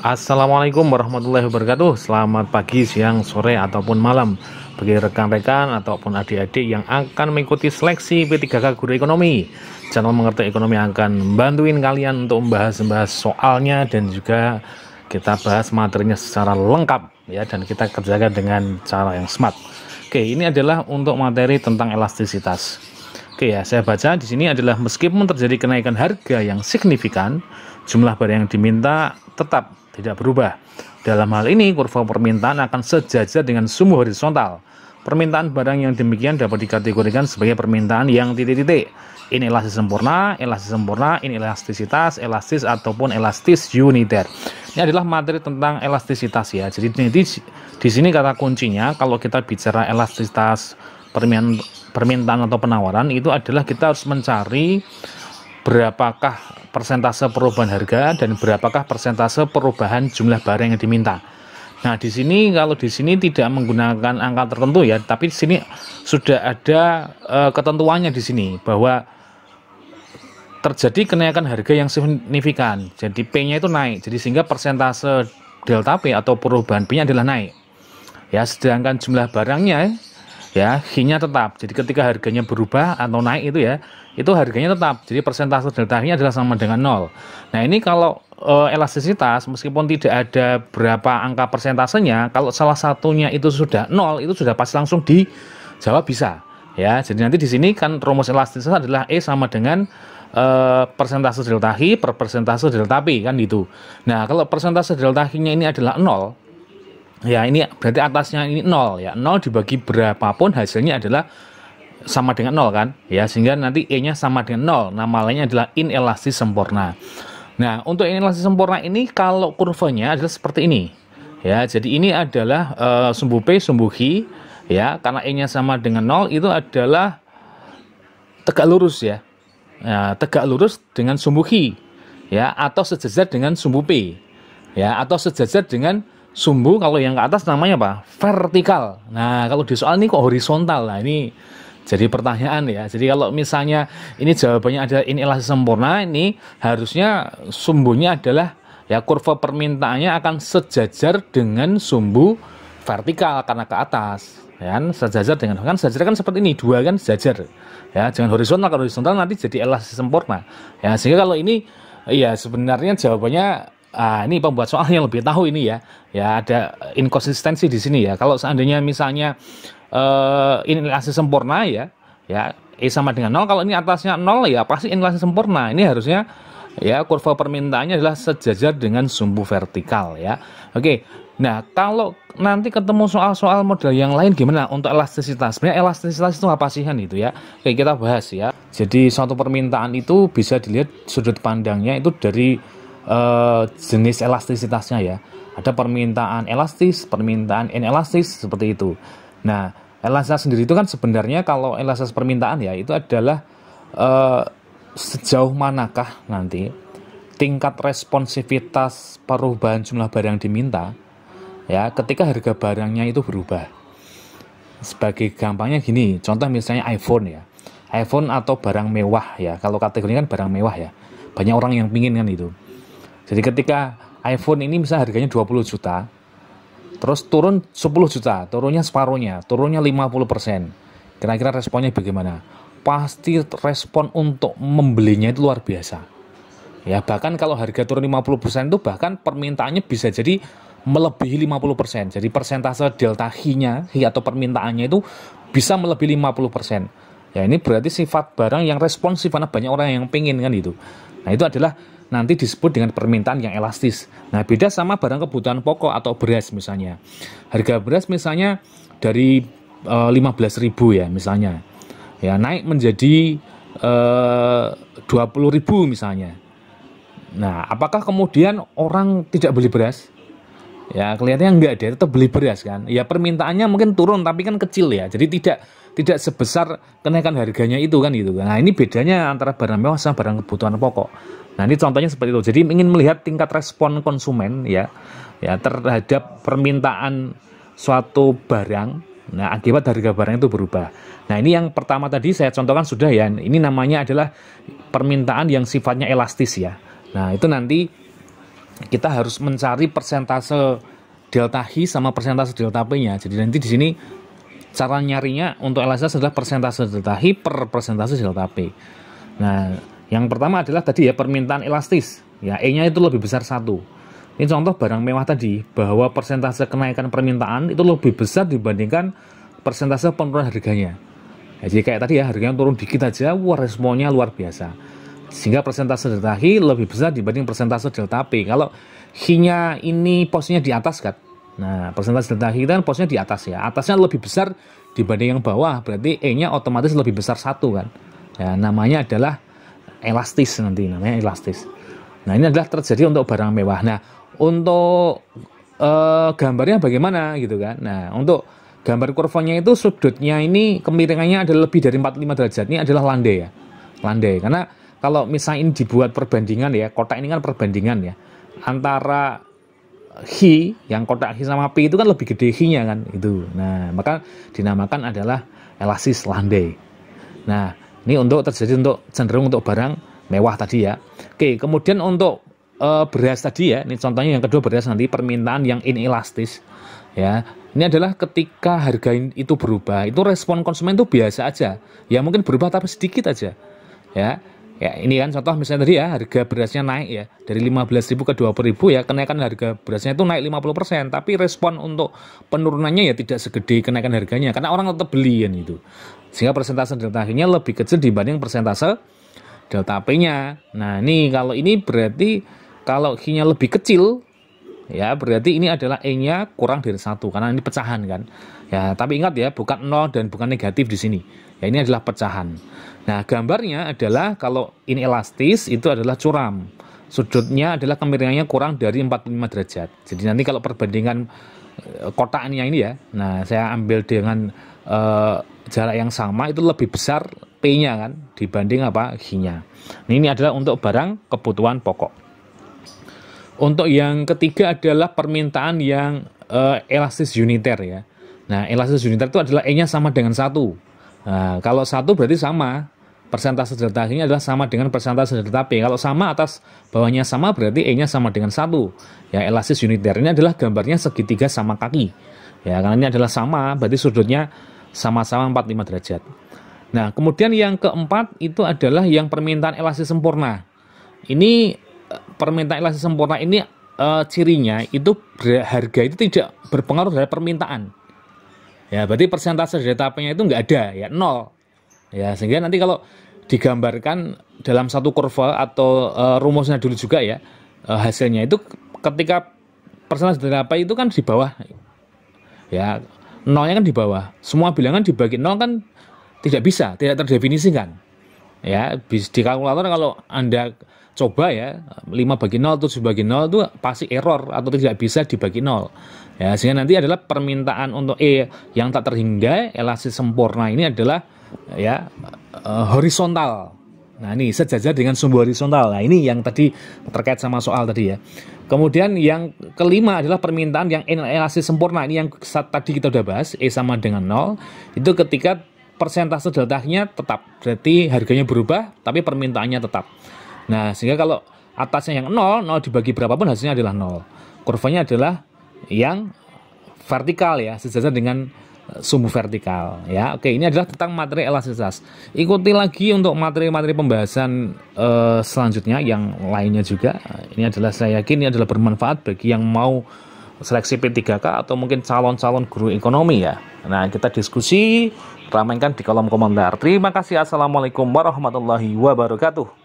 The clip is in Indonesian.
Assalamualaikum warahmatullahi wabarakatuh. Selamat pagi, siang, sore, ataupun malam bagi rekan-rekan ataupun adik-adik yang akan mengikuti seleksi P3K Guru Ekonomi. Channel Mengerti Ekonomi akan bantuin kalian untuk membahas soalnya dan juga kita bahas materinya secara lengkap ya, dan kita kerjakan dengan cara yang smart. Oke, ini adalah untuk materi tentang elastisitas. Oke ya, saya baca di sini adalah meskipun terjadi kenaikan harga yang signifikan, jumlah barang yang diminta tetap tidak berubah. Dalam hal ini, kurva permintaan akan sejajar dengan sumbu horizontal. Permintaan barang yang demikian dapat dikategorikan sebagai permintaan yang titik-titik. Ini elastis sempurna, ini elastisitas, elastis ataupun elastis uniter. Ini adalah materi tentang elastisitas ya. Jadi di sini kata kuncinya kalau kita bicara elastisitas permintaan atau penawaran itu adalah kita harus mencari berapakah persentase perubahan harga dan berapakah persentase perubahan jumlah barang yang diminta. Nah, di sini kalau di sini tidak menggunakan angka tertentu ya, tapi di sini sudah ada ketentuannya di sini bahwa terjadi kenaikan harga yang signifikan. Jadi P-nya itu naik. Jadi sehingga persentase delta P atau perubahan P-nya adalah naik. Ya, sedangkan jumlah barangnya ya H-nya tetap. Jadi ketika harganya berubah atau naik itu ya, itu harganya tetap. Jadi persentase delta-nya adalah sama dengan 0. Nah, ini kalau elastisitas meskipun tidak ada berapa angka persentasenya, kalau salah satunya itu sudah 0, itu sudah pasti langsung dijawab bisa. Ya, jadi nanti di sini kan rumus elastisitas adalah E sama dengan persentase delta H per persentase delta P kan gitu. Nah, kalau persentase delta H-nya ini adalah 0, ya ini berarti atasnya ini 0 ya. 0 dibagi berapapun hasilnya adalah sama dengan 0 kan ya, sehingga nanti E-nya sama dengan 0. Nama lainnya adalah inelastis sempurna. Nah, untuk inelastis sempurna ini kalau kurvanya adalah seperti ini ya. Jadi ini adalah sumbu P, sumbu H ya, karena E-nya sama dengan 0 itu adalah tegak lurus ya. Nah, tegak lurus dengan sumbu H ya, atau sejajar dengan sumbu P ya, atau sejajar dengan sumbu kalau yang ke atas namanya apa? Vertikal. Nah, kalau di soal ini kok horizontal. Nah, ini jadi pertanyaan ya. Jadi kalau misalnya ini jawabannya ada inelastis sempurna, ini harusnya sumbunya adalah ya kurva permintaannya akan sejajar dengan sumbu vertikal karena ke atas. Ya, sejajar dengan kan sejajar kan seperti ini, dua kan sejajar. Ya, jangan horizontal. Kalau horizontal nanti jadi elastis sempurna. Ya, sehingga kalau ini ya sebenarnya jawabannya ini pembuat soalnya lebih tahu ini ya. Ya, ada inkonsistensi di sini ya. Kalau seandainya misalnya ini elastis sempurna ya, E sama dengan 0. Kalau ini atasnya 0 ya pasti elastis sempurna. Ini harusnya ya kurva permintaannya adalah sejajar dengan sumbu vertikal ya. Oke. Nah, kalau nanti ketemu soal-soal model yang lain gimana untuk elastisitas? Sebenarnya elastisitas itu apa sih kan itu ya? Oke, kita bahas ya. Jadi suatu permintaan itu bisa dilihat sudut pandangnya itu dari jenis elastisitasnya ya. Ada permintaan elastis, permintaan inelastis seperti itu. Nah, elastisitas sendiri itu kan sebenarnya kalau elastisitas permintaan ya itu adalah sejauh manakah nanti tingkat responsivitas perubahan jumlah barang diminta ya ketika harga barangnya itu berubah. Sebagai gampangnya gini, contoh misalnya iPhone ya. iPhone atau barang mewah ya. Kalau kategorinya kan barang mewah ya. Banyak orang yang pingin kan itu. Jadi ketika iPhone ini misalnya harganya 20 juta, terus turun 10 juta, turunnya separuhnya, turunnya 50%. Kira-kira responnya bagaimana? Pasti respon untuk membelinya itu luar biasa. Ya, bahkan kalau harga turun 50% itu bahkan permintaannya bisa jadi melebihi 50%. Jadi persentase delta H-nya, H atau permintaannya itu bisa melebihi 50%. Ya, ini berarti sifat barang yang responsif karena banyak orang yang pengen kan itu. Nah, itu adalah nanti disebut dengan permintaan yang elastis. Nah, beda sama barang kebutuhan pokok atau beras misalnya. Harga beras misalnya dari 15.000 ya misalnya. Ya, naik menjadi 20.000 misalnya. Nah, apakah kemudian orang tidak beli beras? Ya, kelihatannya enggak, dia tetap beli beras kan. Ya, permintaannya mungkin turun tapi kan kecil ya. Jadi tidak sebesar kenaikan harganya itu kan gitu. Nah, ini bedanya antara barang mewah sama barang kebutuhan pokok. Nah, ini contohnya seperti itu. Jadi ingin melihat tingkat respon konsumen ya terhadap permintaan suatu barang. Nah, akibat harga barang itu berubah. Nah, ini yang pertama tadi saya contohkan sudah ya. Ini namanya adalah permintaan yang sifatnya elastis ya. Nah, itu nanti kita harus mencari persentase delta H sama persentase delta P-nya. Jadi nanti di sini cara nyarinya untuk elastisitas adalah persentase delta H per persentase delta P. Nah, yang pertama adalah tadi ya permintaan elastis. Ya, E-nya itu lebih besar 1. Ini contoh barang mewah tadi, bahwa persentase kenaikan permintaan itu lebih besar dibandingkan persentase penurunan harganya. Ya, jadi kayak tadi ya, harganya turun dikit aja, wah responnya luar biasa. Sehingga persentase delta H lebih besar dibanding persentase delta P. Kalau H-nya ini posisinya di atas kan. Nah, persentase delta H itu kan posisinya di atas ya. Atasnya lebih besar dibanding yang bawah, berarti E-nya otomatis lebih besar 1 kan. Ya, namanya adalah elastis nanti, namanya elastis. Nah, ini adalah terjadi untuk barang mewah. Nah, untuk gambarnya bagaimana gitu kan. Nah, untuk gambar kurvanya itu sudutnya ini kemiringannya adalah lebih dari 45 derajat. Ini adalah landai ya. Landai, karena kalau misalnya ini dibuat perbandingan ya, kotak ini kan perbandingan ya, antara H, yang kotak H sama P itu kan lebih gede H-nya kan, itu. Nah, maka dinamakan adalah elastis landai. Nah, ini untuk terjadi untuk cenderung untuk barang mewah tadi ya. Oke, kemudian untuk beras tadi ya, ini contohnya yang kedua beras nanti, permintaan yang inelastis ya. Ini adalah ketika harga itu berubah, itu respon konsumen itu biasa aja. Ya mungkin berubah tapi sedikit aja. Ya, ya ini kan contoh misalnya tadi ya, harga berasnya naik ya dari 15.000 ke 20.000 ya, kenaikan harga berasnya itu naik 50%, tapi respon untuk penurunannya ya tidak segede kenaikan harganya karena orang tetap beli kan itu. Sehingga persentase delta H-nya lebih kecil dibanding persentase delta P-nya. Nah, ini kalau ini berarti kalau H-nya lebih kecil ya, berarti ini adalah E-nya kurang dari 1 karena ini pecahan kan. Ya, tapi ingat ya, bukan 0 dan bukan negatif di sini. Ya, ini adalah pecahan. Nah, gambarnya adalah kalau ini elastis itu adalah curam. Sudutnya adalah kemiringannya kurang dari 45 derajat. Jadi nanti kalau perbandingan kotaknya ini ya, nah saya ambil dengan jarak yang sama itu lebih besar P-nya kan dibanding apa H-nya. Ini adalah untuk barang kebutuhan pokok. Untuk yang ketiga adalah permintaan yang elastis uniter ya. Nah, elastis uniter itu adalah E-nya sama dengan 1. Nah, kalau 1 berarti sama. Persentase delta H-nya adalah sama dengan persentase delta P. Kalau sama atas bawahnya sama berarti E-nya sama dengan 1. Ya, elastis uniter ini adalah gambarnya segitiga sama kaki. Ya, karena ini adalah sama, berarti sudutnya sama-sama 45 derajat. Nah, kemudian yang keempat itu adalah yang permintaan elastis sempurna. Ini permintaan elastis sempurna ini cirinya itu harga itu tidak berpengaruh dari permintaan. Ya, berarti persentase delta P-nya itu nggak ada, ya 0. Ya, sehingga nanti kalau digambarkan dalam satu kurva atau rumusnya dulu juga ya, hasilnya itu ketika persentase delta P itu kan di bawah. Ya, nolnya kan di bawah. Semua bilangan dibagi 0 kan tidak bisa, tidak terdefinisikan. Ya, di kalkulator kalau Anda coba ya, 5 bagi 0, 7 bagi 0 itu pasti error atau tidak bisa dibagi 0. Ya, sehingga nanti adalah permintaan untuk E yang tak terhingga, elastis sempurna ini adalah ya horizontal. Nah, ini sejajar dengan sumbu horizontal. Nah, ini yang tadi terkait sama soal tadi ya. Kemudian yang kelima adalah permintaan yang elastis sempurna. Ini yang tadi kita udah bahas, E sama dengan 0. Itu ketika persentase delta-nya tetap. Berarti harganya berubah, tapi permintaannya tetap. Nah, sehingga kalau atasnya yang 0, 0 dibagi berapapun hasilnya adalah 0. Kurvanya adalah yang vertikal ya, sejajar dengan sumbu vertikal ya. Oke, ini adalah tentang materi elastisitas. Ikuti lagi untuk materi-materi pembahasan selanjutnya yang lainnya juga. Ini adalah saya yakin ini adalah bermanfaat bagi yang mau seleksi P3K atau mungkin calon-calon guru ekonomi ya. Nah, kita diskusi, ramaikan di kolom komentar. Terima kasih. Assalamualaikum warahmatullahi wabarakatuh.